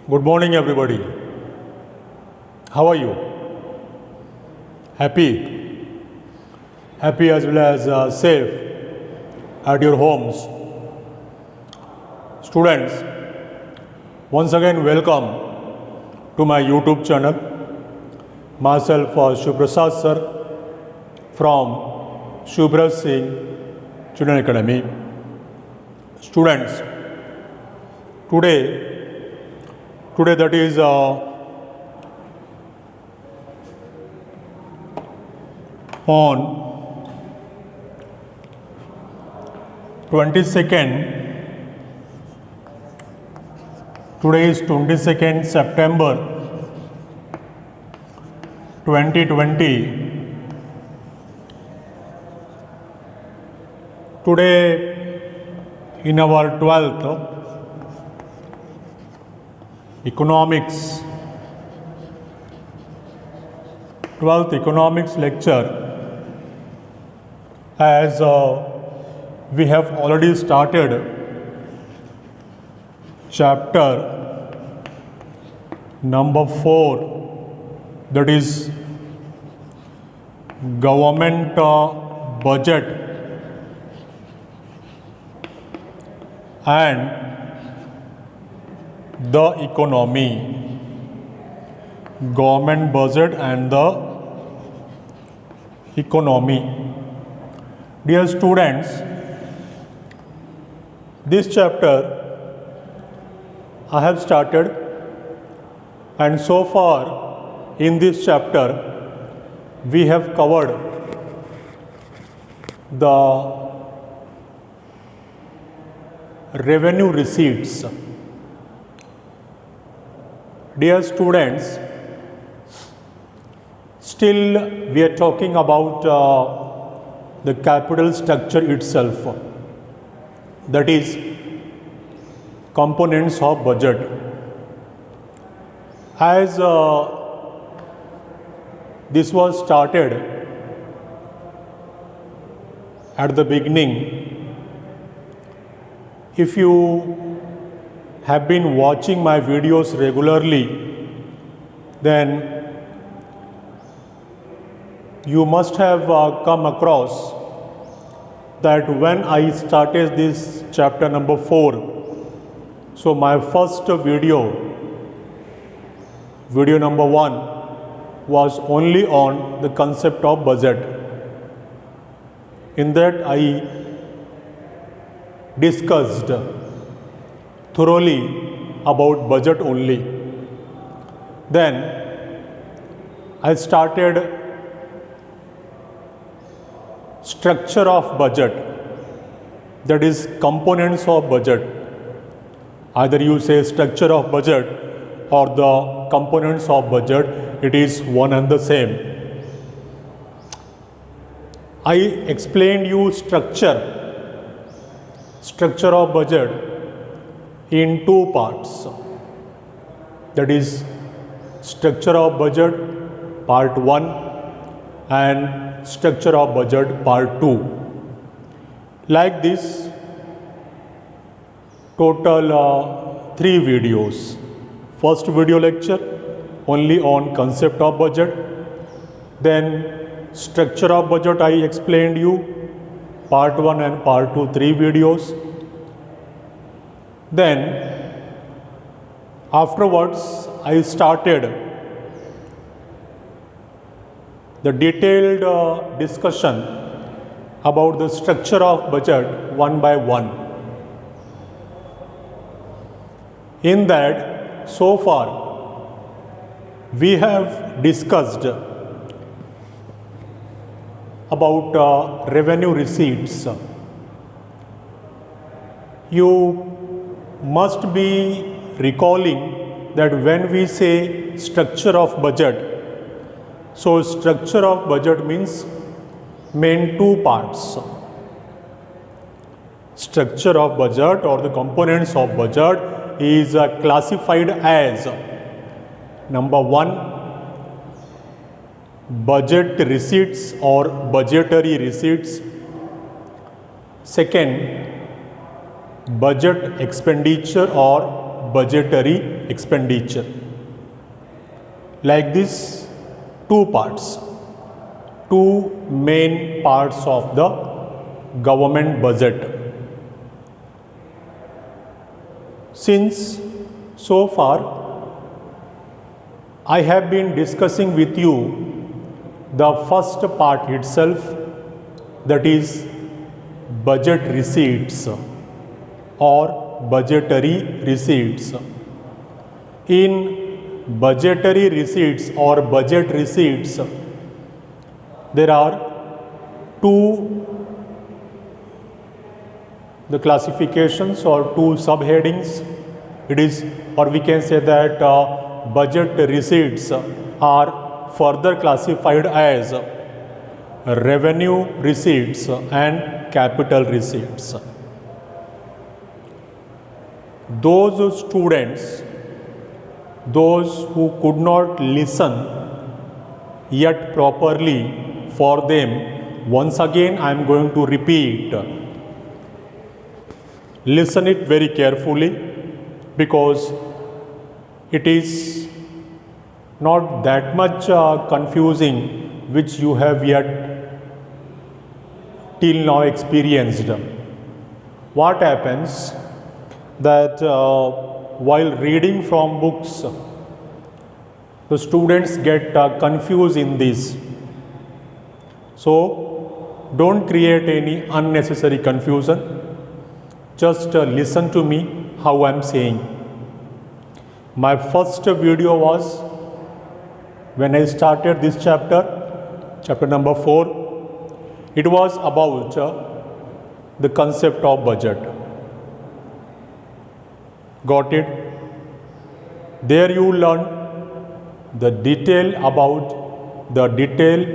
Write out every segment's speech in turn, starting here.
Good morning, everybody. How are you? Happy? Happy as well as safe at your homes. Students, once again, welcome to my YouTube channel. Myself, Shubhrasad sir from Shubhra Singh Children Academy. Students, today that is on 22nd. Today is 22nd September 2020. Today in our 12th economics lecture, as we have already started chapter number 4, that is government budget and the economy. Government budget and the economy. Dear students, this chapter I have started, and so far in this chapter we have covered the revenue receipts. Dear students, still we are talking about the capital structure itself, that is components of budget. As this was started at the beginning, if you have been watching my videos regularly, then you must have come across that when I started this chapter number 4, so my first video number 1, was only on the concept of budget. In that I discussed thoroughly about budget only. Then I started structure of budget, that is components of budget. Either you say structure of budget or the components of budget, it is one and the same. I explained you structure of budget in 2 parts, that is structure of budget part 1 and structure of budget part 2. Like this, total 3 videos. First video lecture only on concept of budget, then structure of budget I explained you part 1 and part 2, 3 videos. Then afterwards I started the detailed discussion about the structure of budget one by one. In that, so far we have discussed about revenue receipts. You must be recalling that when we say structure of budget, so structure of budget means main 2 parts. Structure of budget or the components of budget is classified as number 1, budget receipts or budgetary receipts. Second, budget expenditure or budgetary expenditure. Like this, two parts, two main parts of the government budget. Since so far I have been discussing with you the first part itself, that is budget receipts or budgetary receipts. In budgetary receipts or budget receipts, there are the classifications or two subheadings. It is, or we can say that budget receipts are further classified as revenue receipts and capital receipts. Those students, those who could not listen yet properly, for them once again I am going to repeat. Listen it very carefully, because it is not that much confusing which you have yet till now experienced. What happens that while reading from books, the students get confused in this. So don't create any unnecessary confusion. Just listen to me how I am saying. My first video was when I started this chapter number 4. It was about the concept of budget. Got it? There you learn the detail about the detail,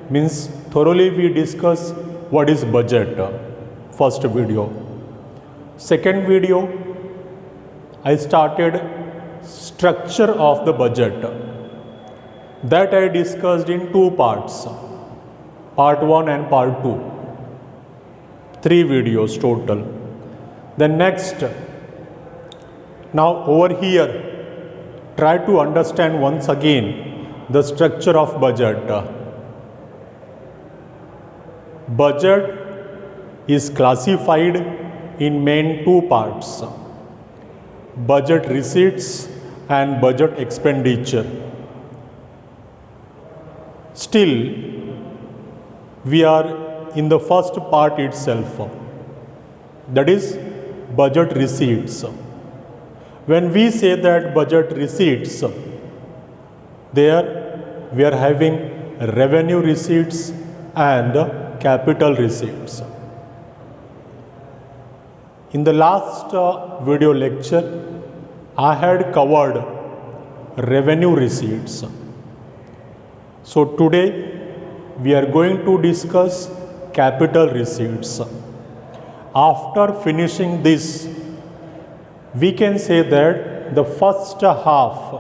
means thoroughly we discuss what is budget. First video. Second video, I started structure of the budget. That I discussed in two parts, part 1 and part 2. 3 videos total. Then next, now over here, try to understand once again the structure of budget. Budget is classified in main two parts, budget receipts and budget expenditure. Still, we are in the first part itself, that is budget receipts. When we say that budget receipts, there we are having revenue receipts and capital receipts. In the last video lecture, I had covered revenue receipts. So today we are going to discuss capital receipts. After finishing this, we can say that the first half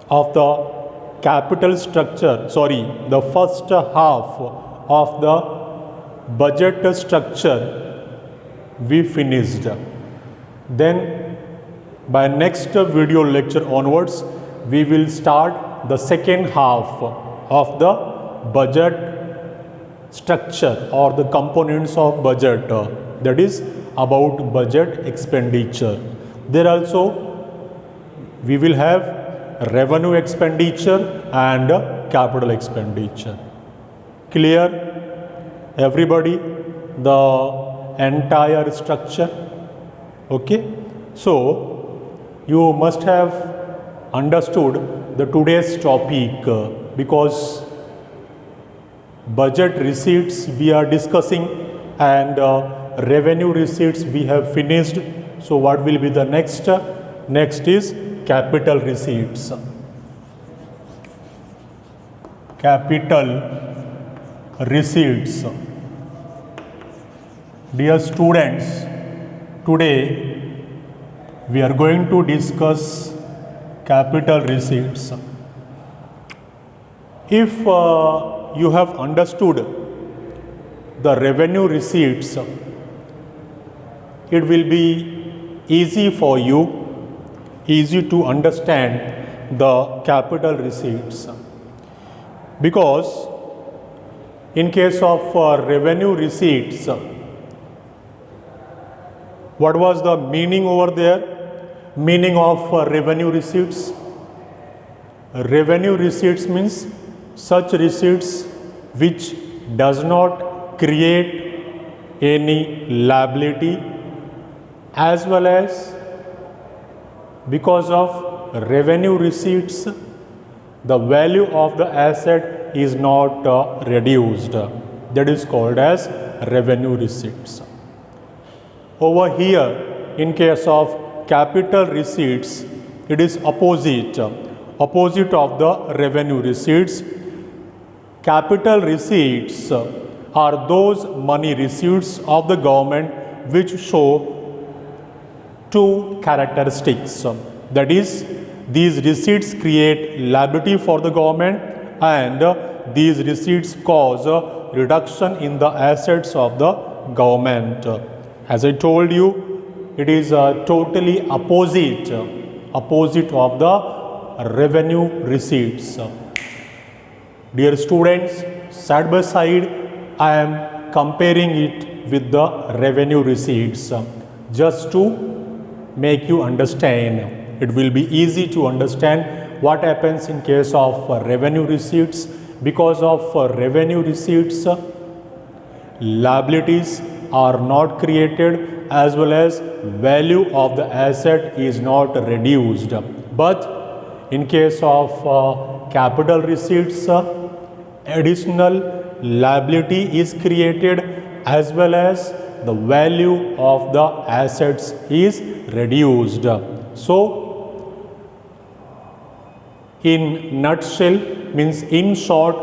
of the capital structure, the first half of the budget structure we finished. Then by next video lecture onwards, we will start the second half of the budget structure or the components of budget, that is about budget expenditure. There also we will have revenue expenditure and capital expenditure. Clear everybody the entire structure? Okay, so you must have understood the today's topic, because budget receipts we are discussing and revenue receipts we have finished. So what will be the next? Next is capital receipts. Capital receipts. Dear students, today we are going to discuss capital receipts. If you have understood the revenue receipts, it will be easy for you easy to understand the capital receipts, because in case of revenue receipts, what was the meaning over there? Meaning of revenue receipts. Revenue receipts means such receipts which does not create any liability, as well as because of revenue receipts the value of the asset is not reduced. That is called as revenue receipts. Over here, in case of capital receipts, it is opposite of the revenue receipts. Capital receipts are those money receipts of the government which show two characteristics. That is, these receipts create liability for the government, and these receipts cause a reduction in the assets of the government. As I told you, it is totally opposite of the revenue receipts. Dear students, side by side, I am comparing it with the revenue receipts just to make you understand. It will be easy to understand what happens in case of revenue receipts. Because of revenue receipts, liabilities are not created, as well as value of the asset is not reduced. But in case of capital receipts, additional liability is created, as well as the value of the assets is reduced. So, in nutshell, means in short,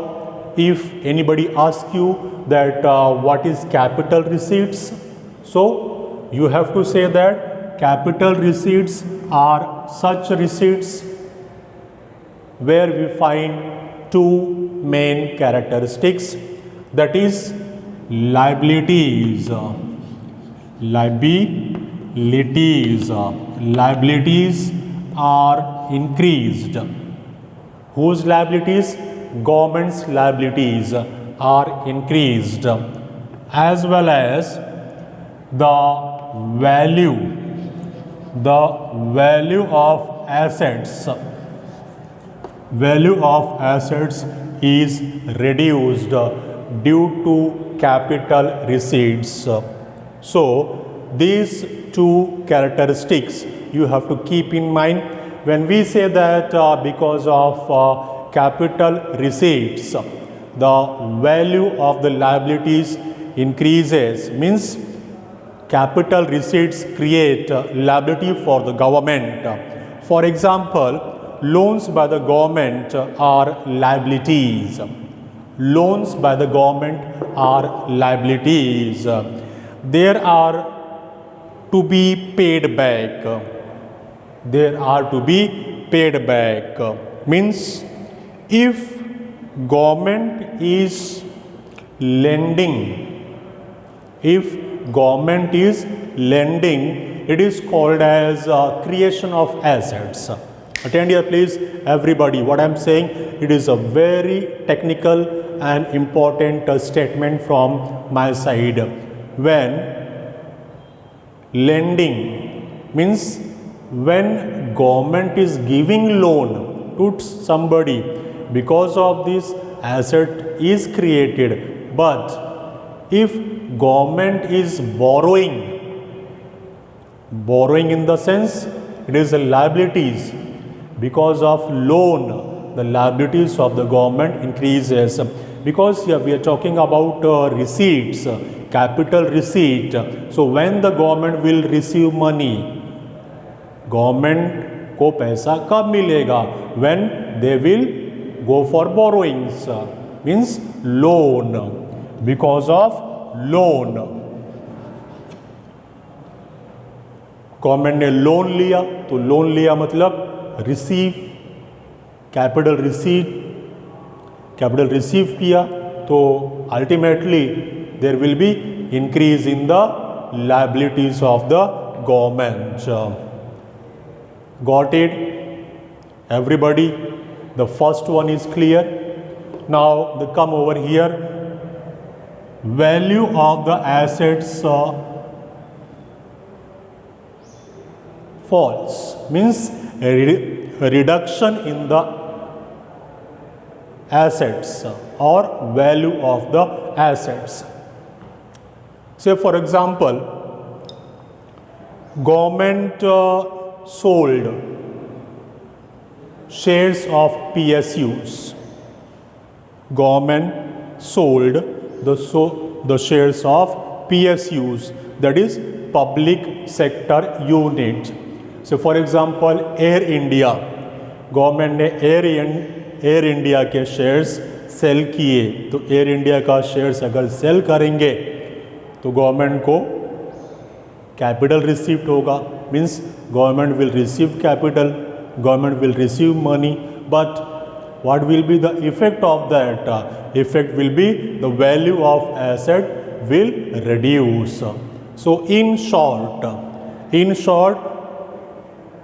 if anybody asks you that what is capital receipts, so you have to say that capital receipts are such receipts where we find two main characteristics, that is liabilities. Liabilities are increased. Whose liabilities? Government's liabilities are increased, as well as the value of assets is reduced due to capital receipts. So these two characteristics you have to keep in mind when we say that because of capital receipts the value of the liabilities increases, means capital receipts create liability for the government. For example, loans by the government are liabilities. Loans by the government are liabilities. There are to be paid back. Means if government is lending, it is called as creation of assets. Attend here please everybody, what I am saying, it is a very technical and important statement from my side. When lending means when government is giving loan to somebody, because of this asset is created. But if government is borrowing in the sense it is a liabilities, because of loan the liabilities of the government increases. Because here we are talking about receipts, capital receipt. So when the government will receive money, government को पैसा कब मिलेगा? When they will go for borrowings, means loan. Because of loan, government ने loan लिया, तो loan लिया मतलब receive, capital receive किया, तो ultimately there will be increase in the liabilities of the government. Got it? Everybody? The first one is clear. Now come over here. Value of the assets falls, means a reduction in the assets or value of the assets. Say for example, government sold shares of PSUs. Government sold the shares of PSUs, that is public sector unit. So for example, Air India, government ने air India के shares cell किए, तो air India का shares अगर cell करेंगे तो government को capital received होगा, means government will receive capital, government will receive money, but what will be the effect of that? Effect will be the value of asset will reduce. So in short,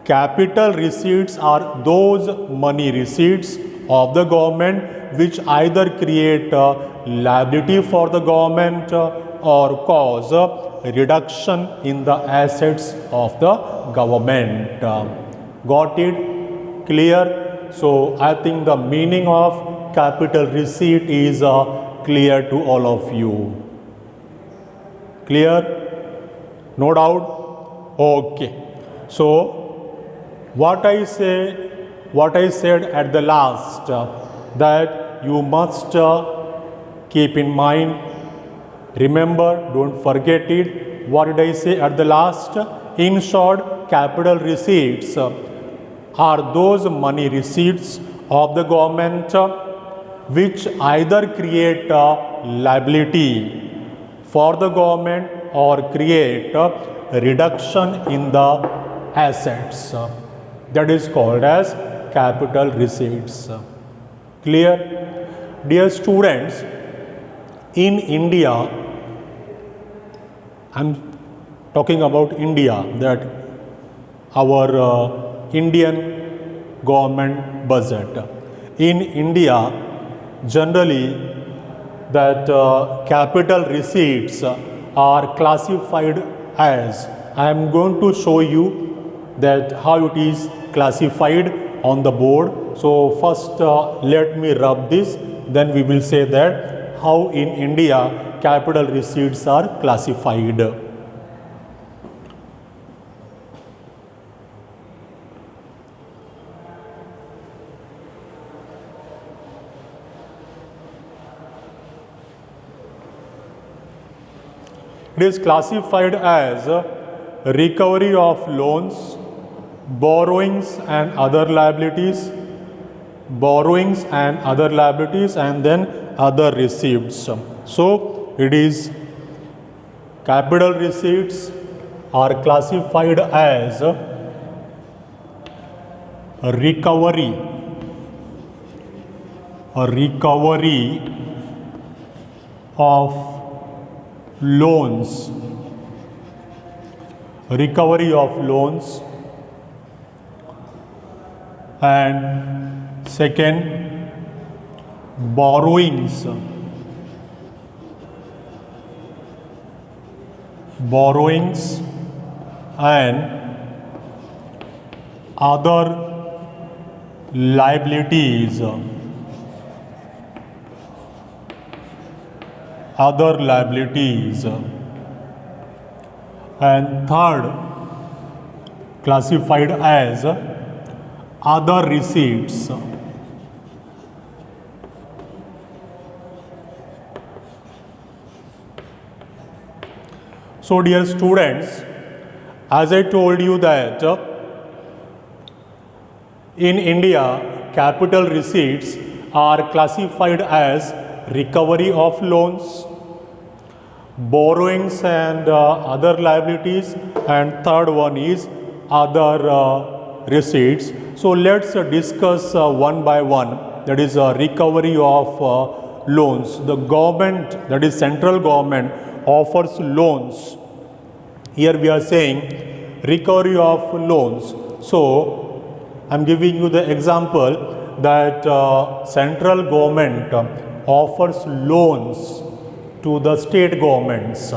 capital receipts are those money receipts of the government which either create liability for the government or cause a reduction in the assets of the government. Got it? Clear? So I think the meaning of capital receipt is clear to all of you. Clear? No doubt? Okay. So what I said at the last, that you must keep in mind, remember, don't forget it. What did I say at the last? In short, capital receipts are those money receipts of the government which either create liability for the government or create a reduction in the assets. That is called as capital receipts. Clear? Dear students, in India, I am talking about India, that our Indian government budget. In India, generally that capital receipts are classified as, I am going to show you that how it is classified on the board. So first let me rub this, then we will say that how in India capital receipts are classified. It is classified as recovery of loans, borrowings and other liabilities, and then other receipts. So it is capital receipts are classified as a recovery of loans, and second, borrowings and other liabilities. And third, classified as other receipts. So dear students, as I told you that in India capital receipts are classified as recovery of loans, borrowings and other liabilities, and third one is other receipts. So let's discuss one by one. That is recovery of loans. The government, that is central government, offers loans. Here we are saying recovery of loans. So I'm giving you the example that central government offers loans to the state governments,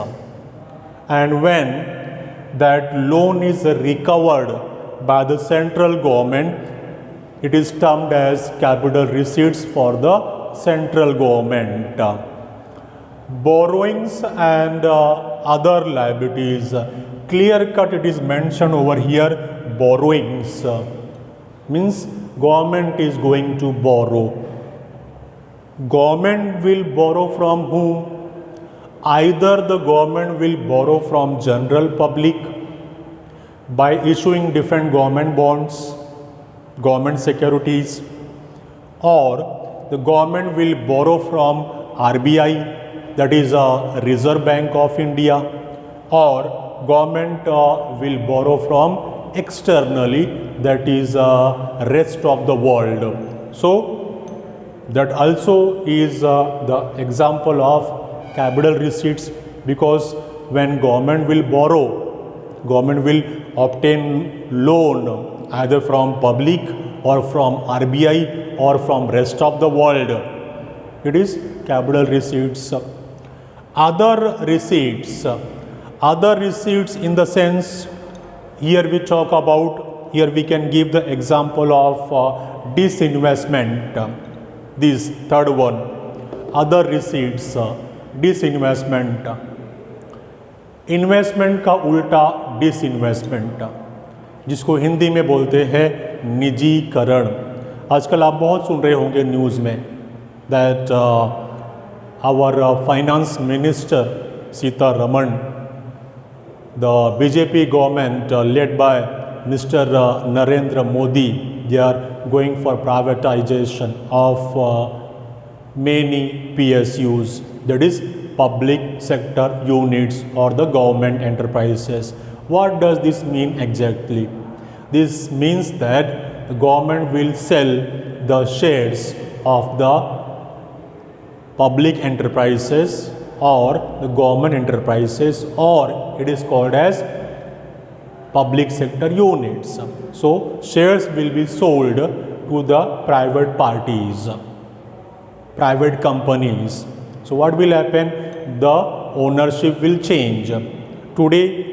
and when that loan is recovered by the central government, it is termed as capital receipts for the central government. Borrowings and other liabilities, clear cut it is mentioned over here. Borrowings means government is going to borrow. Government will borrow from whom? Either the government will borrow from general public by issuing different government bonds, government securities, or the government will borrow from RBI, that is Reserve Bank of India, or government will borrow from externally, that is rest of the world. So that also is the example of capital receipts, because when government will borrow, government will obtain loan either from public or from RBI or from rest of the world. It is capital receipts. Other receipts in the sense, here we talk about, here we can give the example of disinvestment. This third one, other receipts, disinvestment. Investment का उल्टा disinvestment, जिसको हिंदी में बोलते हैं निजीकरण। आजकल आप बहुत सुन रहे होंगे न्यूज़ में that our finance minister Sitharaman, the BJP government led by mister Narendra Modi, they are going for privatization of many PSUs, that is public sector units or the government enterprises. What does this mean exactly? This means that the government will sell the shares of the public enterprises or the government enterprises, or it is called as public sector units. So shares will be sold to the private parties, private companies. So what will happen? The ownership will change. Today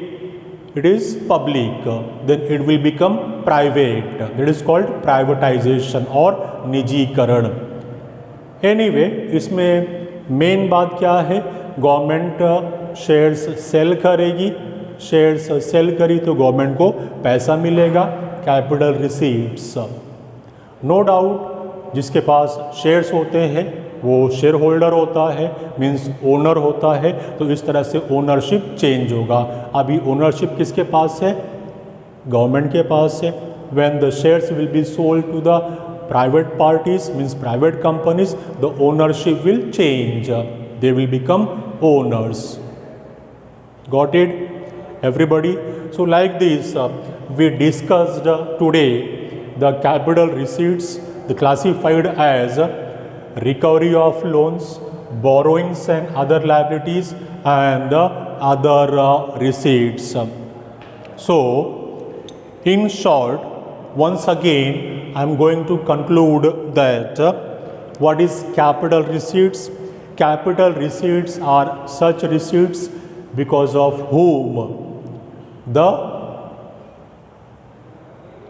it is public, then it will become private. That is called privatization or निजीकरण. Anyway, इसमें main बात क्या है? Government shares cell करेगी, shares cell करी तो government को पैसा मिलेगा, कैपिटल रिसीट्स। नो डाउट जिसके पास शेयर्स होते हैं वो शेयर होल्डर होता है, मीन्स ओनर होता है, तो इस तरह से ओनरशिप चेंज होगा। अभी ओनरशिप किसके पास है? गवर्नमेंट के पास है। When the shares will be sold to the private parties, means private companies, the ownership will change, they will become owners. Got it everybody? So like this we discussed today the capital receipts, the classified as recovery of loans, borrowings and other liabilities, and other receipts. So in short, once again I am going to conclude that what is capital receipts? Capital receipts are such receipts because of whom the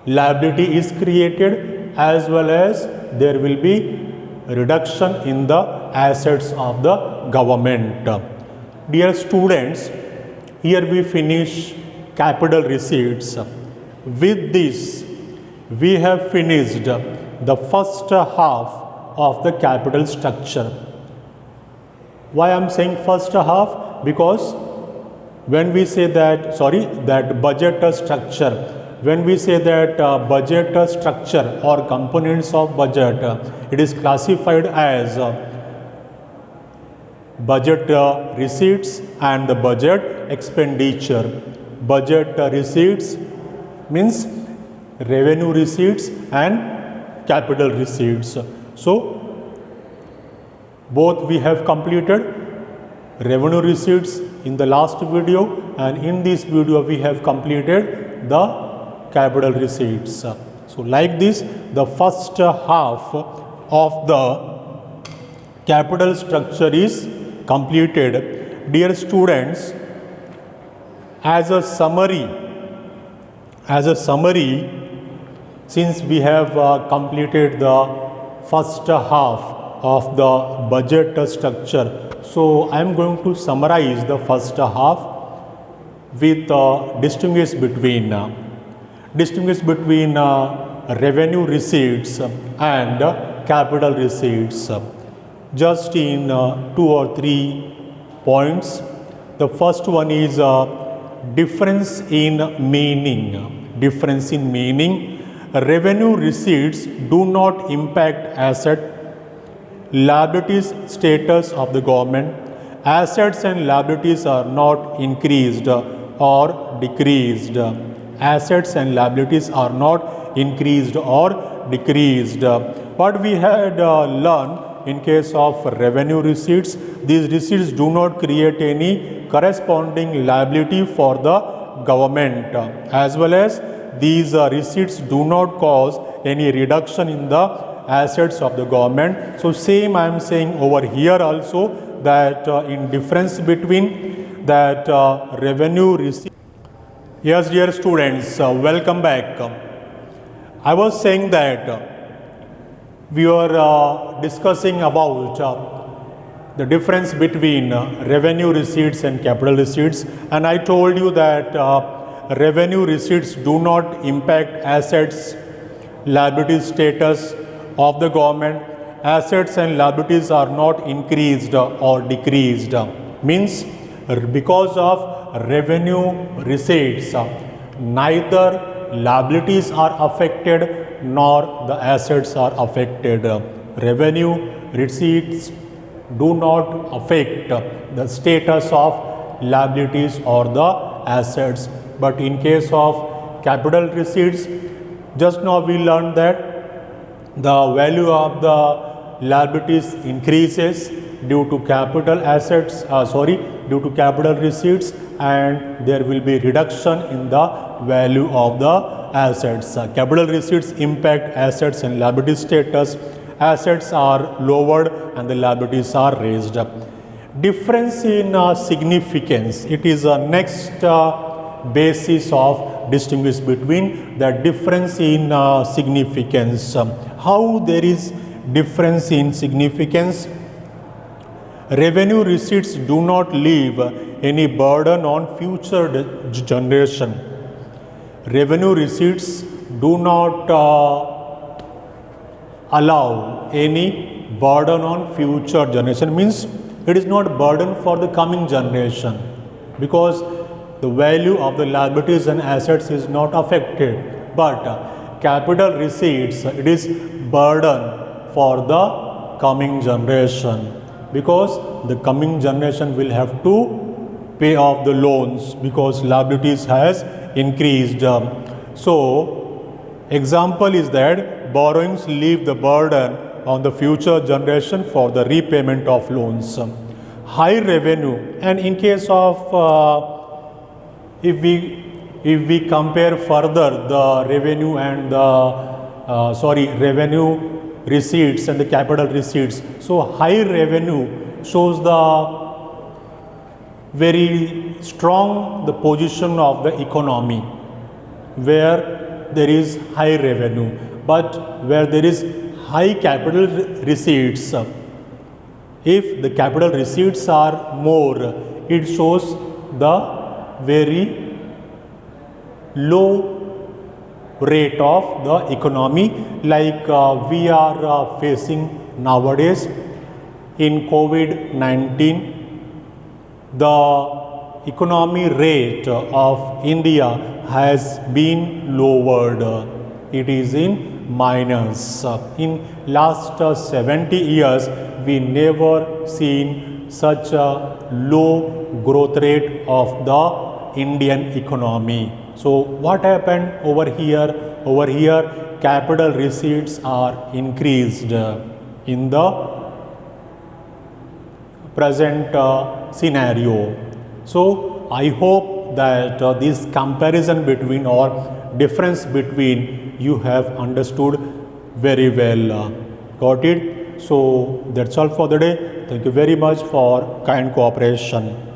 liability is created, as well as there will be reduction in the assets of the government. Dear students, here we finish capital receipts. With this we have finished the first half of the capital structure. Why I am saying first half? Because when we say that, that budget structure, when we say that budget structure or components of budget, it is classified as budget receipts and the budget expenditure. Budget receipts means revenue receipts and capital receipts. So both we have completed. Revenue receipts in the last video, and in this video we have completed the capital receipts. So like this, the first half of the capital structure is completed. Dear students, as a summary, since we have completed the first half of the budget structure, so I am going to summarize the first half with distinguish between revenue receipts and capital receipts. Just in 2 or 3 points. The first one is difference in meaning. Difference in meaning. Revenue receipts do not impact asset liabilities status of the government. Assets and liabilities are not increased or decreased. Assets and liabilities are not increased or decreased. What we had learned in case of revenue receipts, these receipts do not create any corresponding liability for the government, as well as these receipts do not cause any reduction in the assets of the government. So same I am saying over here also, that in difference between that revenue receipt. Yes, dear students, welcome back. I was saying that we were discussing about the difference between revenue receipts and capital receipts, and I told you that revenue receipts do not impact assets liability status of the government. Assets and liabilities are not increased or decreased. Means because of revenue receipts, neither liabilities are affected nor the assets are affected. Revenue receipts do not affect the status of liabilities or the assets. But in case of capital receipts, just now we learned that the value of the liabilities increases due to capital assets, due to capital receipts, and there will be reduction in the value of the assets. Capital receipts impact assets and liability status. Assets are lowered and the liabilities are raised. Difference in significance. It is a next basis of distinguish between the difference in significance. How there is difference in significance? Revenue receipts do not leave any burden on future generation. Revenue receipts do not allow any burden on future generation. Means it is not burden for the coming generation, because the value of the liabilities and assets is not affected. But capital receipts, it is burden for the coming generation, because the coming generation will have to pay off the loans because liabilities has increased. So example is that borrowings leave the burden on the future generation for the repayment of loans. High revenue, and in case of if we compare further the revenue and the revenue receipts and the capital receipts. So high revenue shows the very strong the position of the economy where there is high revenue, but where there is high capital receipts, if the capital receipts are more, it shows the very low rate of the economy, like we are facing nowadays in COVID-19. The economy rate of India has been lowered. It is in minus. In last 70 years, we never seen such a low growth rate of the Indian economy. So what happened over here? Over here, capital receipts are increased in the present scenario. So I hope that this comparison between or difference between you have understood very well. Got it? So that's all for the day. Thank you very much for kind cooperation.